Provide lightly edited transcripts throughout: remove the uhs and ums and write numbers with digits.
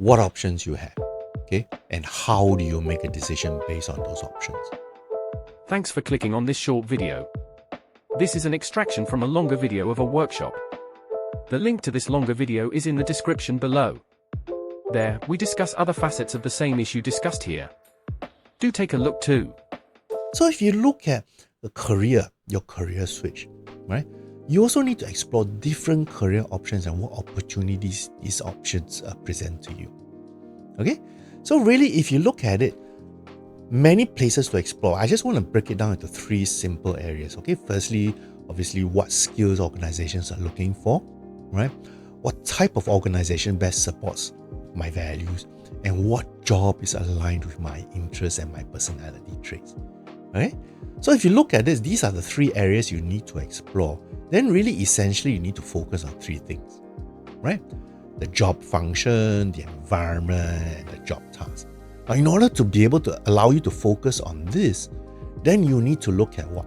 what options you have, okay, and how do you make a decision based on those options. Thanks for clicking on this short video. This is an extraction from a longer video of a workshop. The link to this longer video is in the description below. There, we discuss other facets of the same issue discussed here. Do take a look too. So if you look at the career, your career switch, right? You also need to explore different career options and what opportunities these options present to you. Okay? So really, if you look at it, many places to explore. I just want to break it down into three simple areas. Okay? Firstly, obviously, what skills organizations are looking for, right? What type of organization best supports my values, and what job is aligned with my interests and my personality traits. Okay? So if you look at this, these are the three areas you need to explore. Then really essentially you need to focus on three things, right? The job function, the environment, and the job task. Now in order to be able to allow you to focus on this, then you need to look at what?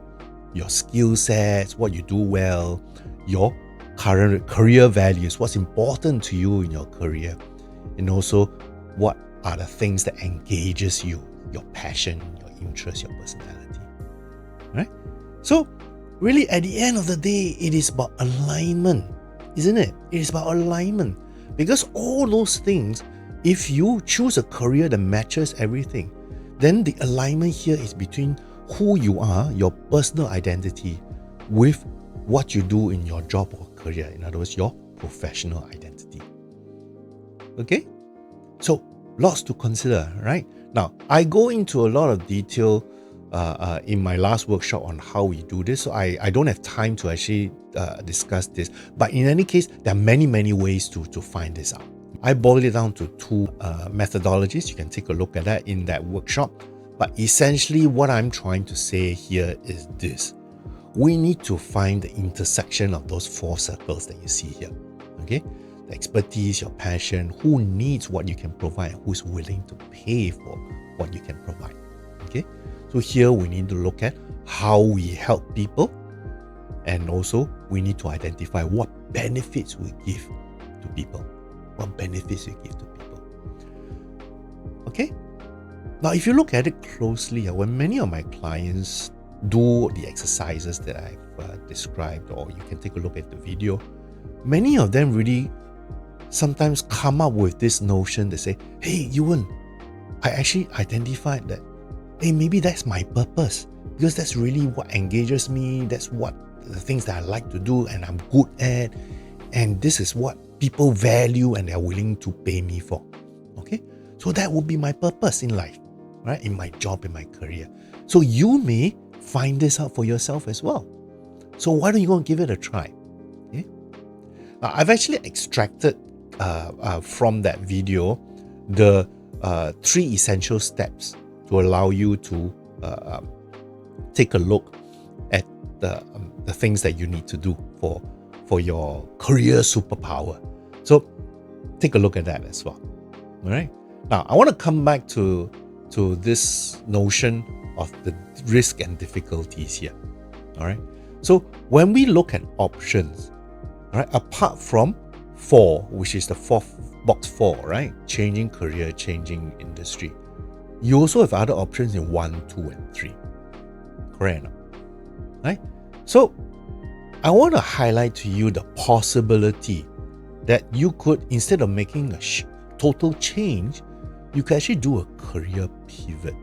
Your skill sets, what you do well, your current career values, what's important to you in your career, and also what are the things that engages you, your passion, your interest, your personality, right? So really at the end of the day, it is about alignment, isn't it? It is about alignment, because all those things, if you choose a career that matches everything, then the alignment here is between who you are, your personal identity, with what you do in your job or career. In other words, your professional identity. Okay? So, lots to consider, right? Now, I go into a lot of detail in my last workshop on how we do this, so I don't have time to actually discuss this. But in any case, there are many ways to find this out. I boiled it down to two methodologies. You can take a look at that in that workshop. But essentially, what I'm trying to say here is this. We need to find the intersection of those four circles that you see here. Okay? The expertise, your passion, who needs what you can provide, and who's willing to pay for what you can provide. Okay? So here we need to look at how we help people, and also we need to identify what benefits we give to people. What benefits we give to people. Okay? Now, if you look at it closely, when many of my clients do the exercises that I've described, or you can take a look at the video, many of them really sometimes come up with this notion. They say, hey, Ewan, I actually identified that, hey, maybe that's my purpose, because that's really what engages me. That's what the things that I like to do and I'm good at. And this is what people value and they're willing to pay me for. Okay? So that would be my purpose in life, right? In my job, in my career. So you may find this out for yourself as well. So why don't you go and give it a try? Okay? I've actually extracted from that video the three essential steps to allow you to take a look at the things that you need to do for your career superpower. So take a look at that as well. All right. Now I want to come back to this notion of the risk and difficulties here. All right. So when we look at options, right, apart from 4, which is the fourth box 4, right? Changing career, changing industry. You also have other options in 1, 2, and 3. Correct? Right? So I want to highlight to you the possibility that you could, instead of making a total change, you can actually do a career pivot.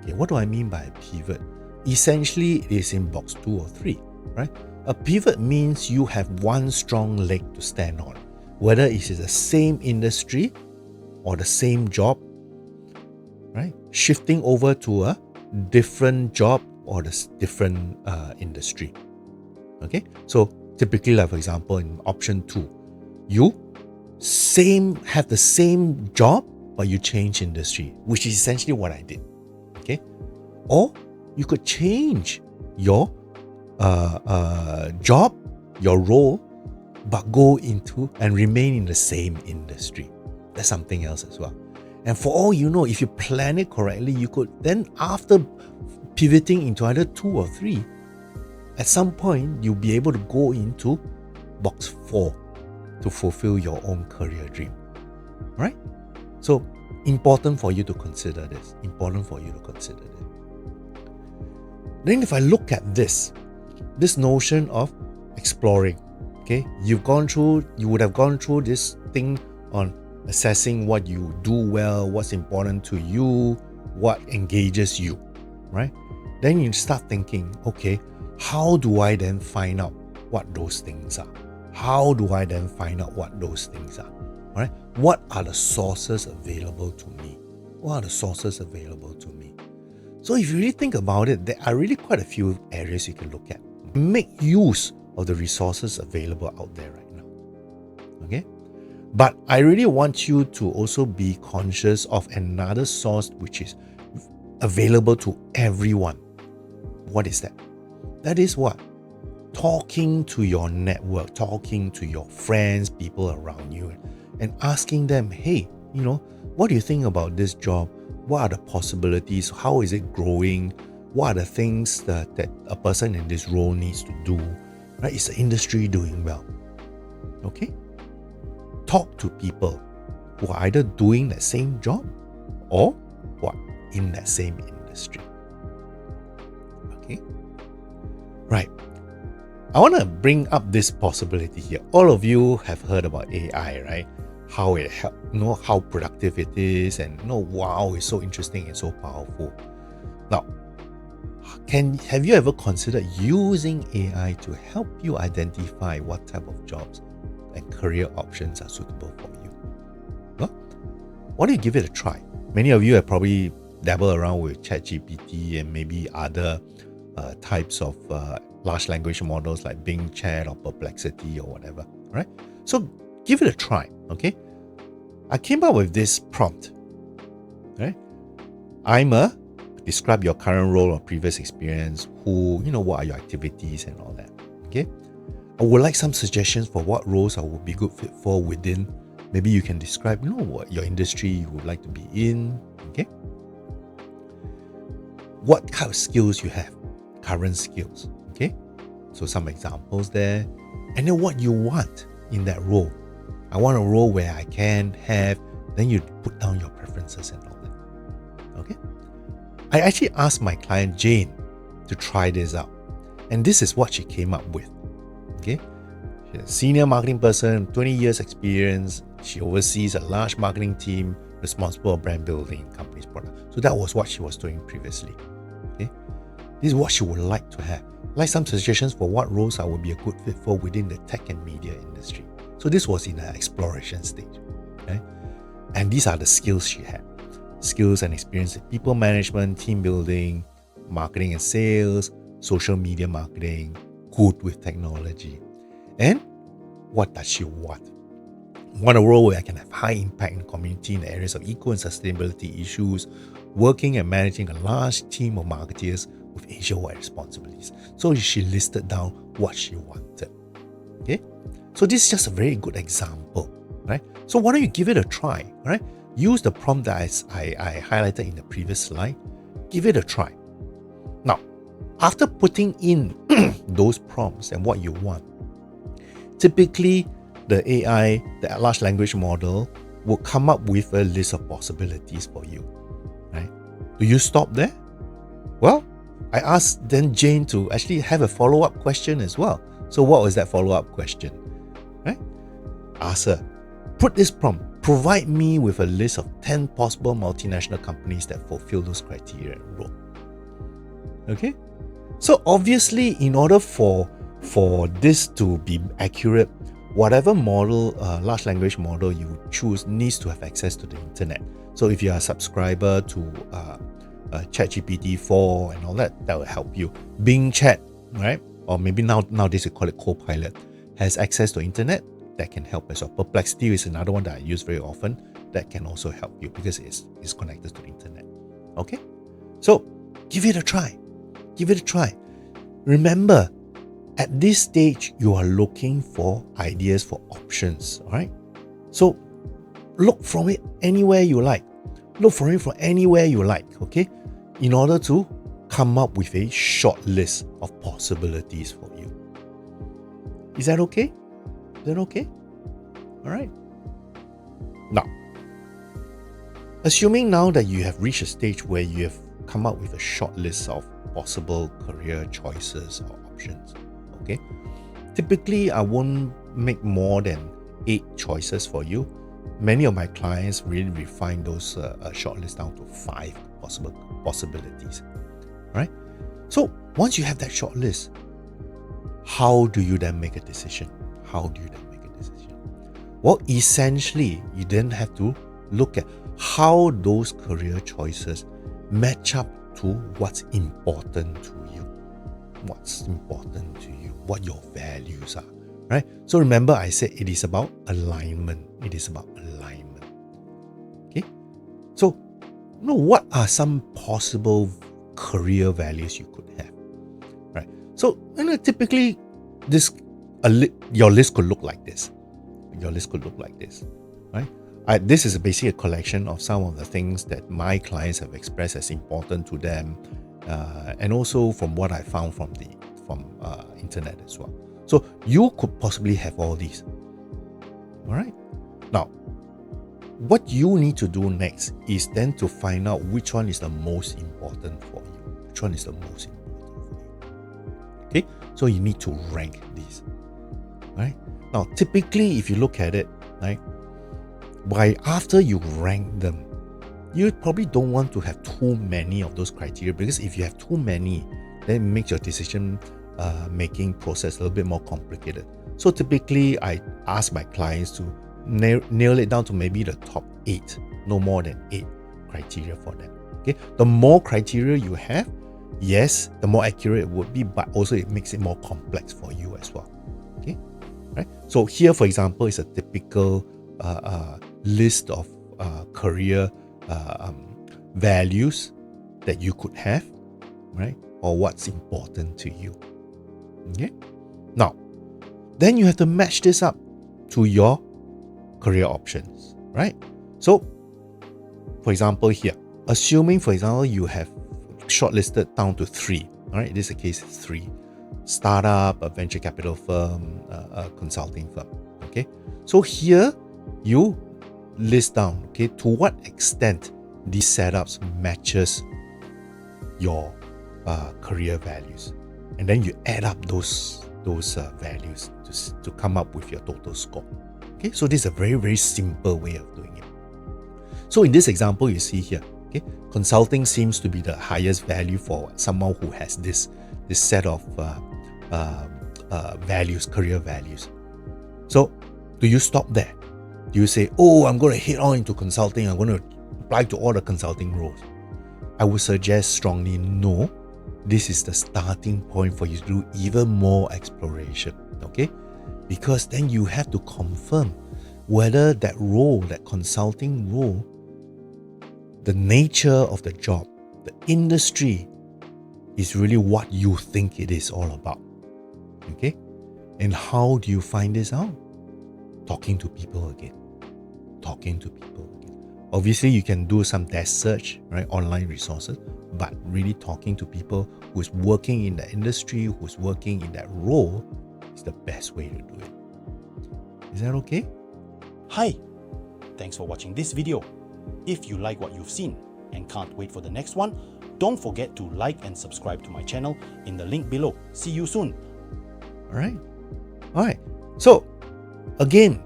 Okay, what do I mean by a pivot? Essentially, it is in box 2 or 3, right? A pivot means you have one strong leg to stand on, whether it is the same industry or the same job, right? Shifting over to a different job or the different industry. Okay, so typically, like for example, in option 2, you have the same job, but you change industry, which is essentially what I did. Okay, or you could change your job, your role, but go into and remain in the same industry. That's something else as well. And for all you know, if you plan it correctly, you could then, after pivoting into either 2 or 3, at some point you'll be able to go into box 4 to fulfill your own career dream. Right? So important for you to consider this. Important for you to consider this. Then if I look at this notion of exploring, okay, you would have gone through this thing on assessing what you do well, what's important to you, what engages you, right? Then you start thinking, okay, how do I then find out what those things are? How do I then find out what those things are? Right? What are the sources available to me? What are the sources available to me? So if you really think about it, there are really quite a few areas you can look at. Make use of the resources available out there right now. Okay? But I really want you to also be conscious of another source which is available to everyone. What is that? That is what? Talking to your network, talking to your friends, people around you, and asking them, hey, what do you think about this job? What are the possibilities? How is it growing? What are the things that a person in this role needs to do? Right? Is the industry doing well? Okay? Talk to people who are either doing the same job or what? In that same industry. Okay? Right. I want to bring up this possibility here. All of you have heard about AI, right? How it helps, how productive it is, and wow, it's so interesting and so powerful. Now, have you ever considered using AI to help you identify what type of jobs and career options are suitable for you? Well, why don't you give it a try? Many of you have probably dabbled around with ChatGPT and maybe other types of large language models like Bing Chat or Perplexity or whatever, right? So give it a try, okay? I came up with this prompt, right? Describe your current role or previous experience, what are your activities and all that, okay? I would like some suggestions for what roles I would be good fit for within. Maybe you can describe, what your industry you would like to be in, okay? What kind of skills you have, current skills, okay? So some examples there. And then what you want in that role. I want a role where I can have, then you put down your preferences and all that, okay? I actually asked my client Jane to try this out. And this is what she came up with, okay? She's a senior marketing person, 20 years experience. She oversees a large marketing team responsible for brand building in company's product. So that was what she was doing previously, okay? This is what she would like to have. Like some suggestions for what roles I would be a good fit for within the tech and media industry. So this was in an exploration stage, okay? And these are the skills she had. Skills and experience in people management, team building, marketing and sales, social media marketing, good with technology. And what does she want? Want a role where I can have high impact in the community in the areas of eco and sustainability issues, working and managing a large team of marketeers with Asia-wide responsibilities. So she listed down what she wanted. Okay? So this is just a very good example, right? So why don't you give it a try, right? Use the prompt that I highlighted in the previous slide. Give it a try. Now, after putting in those prompts and what you want, typically the AI, the large language model, will come up with a list of possibilities for you, right? Do you stop there? Well, I asked then Jane to actually have a follow-up question as well. So what was that follow-up question? Right? Ask her, put this prompt, provide me with a list of 10 possible multinational companies that fulfill those criteria and role. Okay? So obviously, in order for this to be accurate, whatever model, large language model you choose needs to have access to the internet. So if you are a subscriber to ChatGPT 4 and all that, that will help you. Bing Chat, right? Or maybe nowadays we call it Copilot, has access to internet, that can help as well. Perplexity is another one that I use very often that can also help you because it's connected to the internet. Okay? So give it a try. Give it a try. Remember, at this stage, you are looking for ideas for options. All right? So look from it anywhere you like. Look for it from anywhere you like, okay? In order to come up with a short list of possibilities for you. Is that okay? Is that okay? All right. Now, assuming now that you have reached a stage where you have come up with a short list of possible career choices or options, okay? Typically, I won't make more than 8 choices for you. Many of my clients really refine those short lists down to 5 possibilities, right? So once you have that short list, how do you then make a decision? Well, essentially, you then have to look at how those career choices match up to what's important to you. What your values are, right? So remember, I said it is about alignment. Okay? So, what are some possible career values you could have, right? So, typically, your list could look like this. Right? This is basically a collection of some of the things that my clients have expressed as important to them, and also from what I found from internet as well. So you could possibly have all these. All right. Now, what you need to do next is then to find out which one is the most important for you. Okay. So you need to rank these. Right. Now, typically, if you look at it, right, after you rank them, you probably don't want to have too many of those criteria, because if you have too many, then it makes your decision making process a little bit more complicated. So typically, I ask my clients to nail it down to maybe the top 8, no more than 8 criteria for them. Okay, the more criteria you have, yes, the more accurate it would be, but also it makes it more complex for you as well. Okay, right? So here, for example, is a typical list of career values that you could have, right? Or what's important to you. Okay. Now, then you have to match this up to your career options, right? So, for example, here, assuming, for example, you have shortlisted down to 3. All right, this is a case 3: startup, a venture capital firm, a consulting firm. Okay, so here you list down, okay, to what extent these setups matches your career values, and then you add up those values to come up with your total score. Okay, so this is a very, very simple way of doing it. So in this example, you see here, okay, consulting seems to be the highest value for someone who has this set of values, career values. So do you stop there? Do you say, oh, I'm going to head on into consulting, I'm going to apply to all the consulting roles? I would suggest strongly no. This is the starting point for you to do even more exploration, okay? Because then you have to confirm whether that role, that consulting role, the nature of the job, the industry is really what you think it is all about, okay? And how do you find this out? Talking to people again. Obviously, you can do some desk search, right? Online resources, but really talking to people who's working in the industry, who's working in that role, is the best way to do it. Is that okay? Hi, thanks for watching this video. If you like what you've seen and can't wait for the next one, don't forget to like and subscribe to my channel in the link below. See you soon. All right. So, again,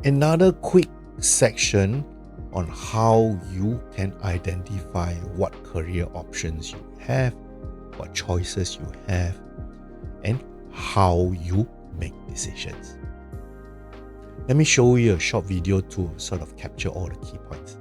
another quick section on how you can identify what career options you have, what choices you have, and how you make decisions. Let me show you a short video to sort of capture all the key points.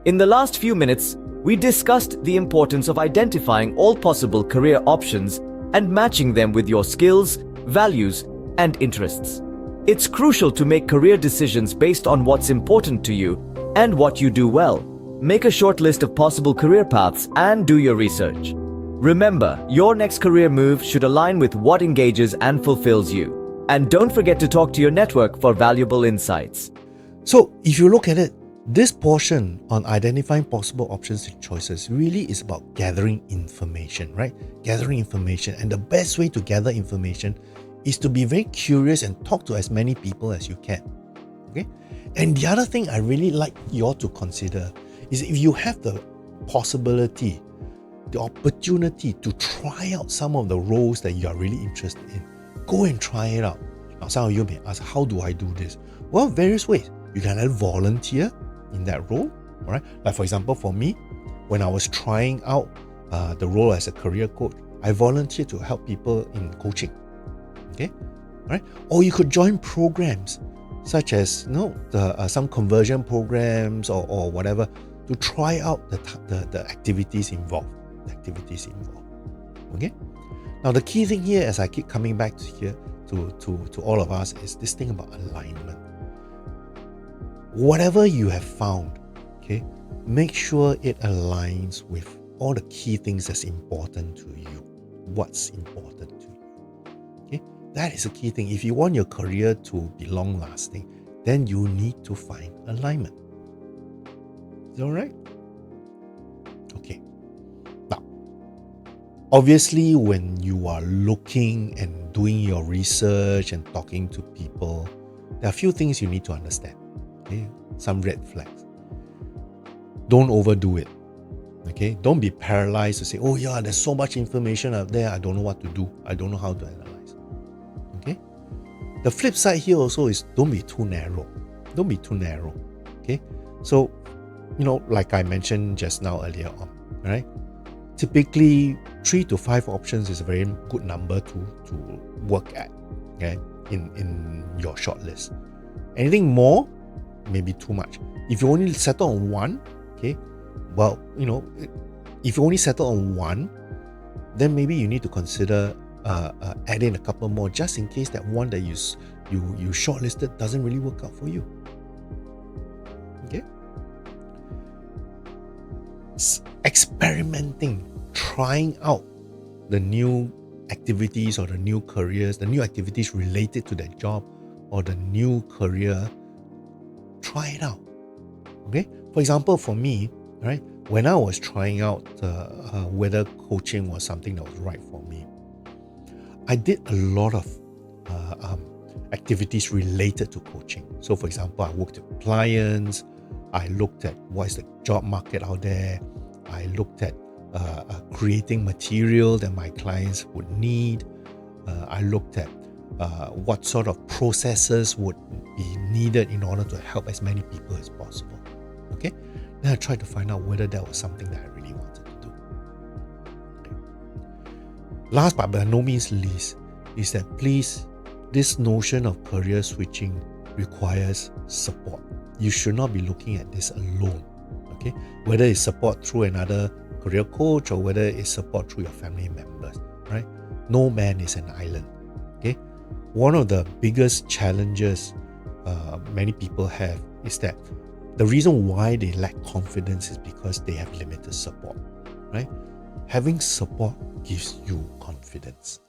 In the last few minutes, we discussed the importance of identifying all possible career options and matching them with your skills, values, and interests. It's crucial to make career decisions based on what's important to you and what you do well. Make a short list of possible career paths and do your research. Remember, your next career move should align with what engages and fulfills you. And don't forget to talk to your network for valuable insights. So, if you look at it, this portion on identifying possible options and choices really is about gathering information, right? Gathering information. And the best way to gather information is to be very curious and talk to as many people as you can. Okay? And the other thing I really like you all to consider is if you have the possibility, the opportunity to try out some of the roles that you are really interested in, go and try it out. Now, some of you may ask, how do I do this? Well, various ways. You can either volunteer in that role, all right? Like for example, for me, when I was trying out the role as a career coach, I volunteered to help people in coaching, okay? All right? Or you could join programs such as some conversion programs or whatever to try out the activities involved. Okay. Now the key thing here, as I keep coming back to here to all of us, is this thing about alignment. Whatever you have found, okay, make sure it aligns with all the key things that's important to you. What's important to you? Okay, that is a key thing. If you want your career to be long-lasting, then you need to find alignment. Is that all right? Okay. Now, obviously, when you are looking and doing your research and talking to people, there are a few things you need to understand. Okay, some red flags. Don't overdo it. Okay, don't be paralyzed to say, oh yeah, there's so much information out there, I don't know what to do, I don't know how to analyze. Okay, the flip side here also is don't be too narrow. Okay, so like I mentioned just now earlier on, right? Typically 3 to 5 options is a very good number to work at, okay, in your shortlist. Anything more may be too much. If you only settle on one, okay, well, if you only settle on one, then maybe you need to consider adding a couple more just in case that one that you shortlisted doesn't really work out for you. Okay? Experimenting, trying out the new activities or the new careers, the new activities related to that job or the new career, try it out. Okay? For example, for me, right, when I was trying out whether coaching was something that was right for me, I did a lot of activities related to coaching. So for example, I worked with clients, I looked at what is the job market out there, I looked at creating material that my clients would need, I looked at what sort of processes would be needed in order to help as many people as possible. Okay? Then I tried to find out whether that was something that I really wanted to do. Okay. Last but by no means least is that please, this notion of career switching requires support. You should not be looking at this alone. Okay? Whether it's support through another career coach or whether it's support through your family members, right? No man is an island. Okay? One of the biggest challenges many people have is that the reason why they lack confidence is because they have limited support, right? Having support gives you confidence.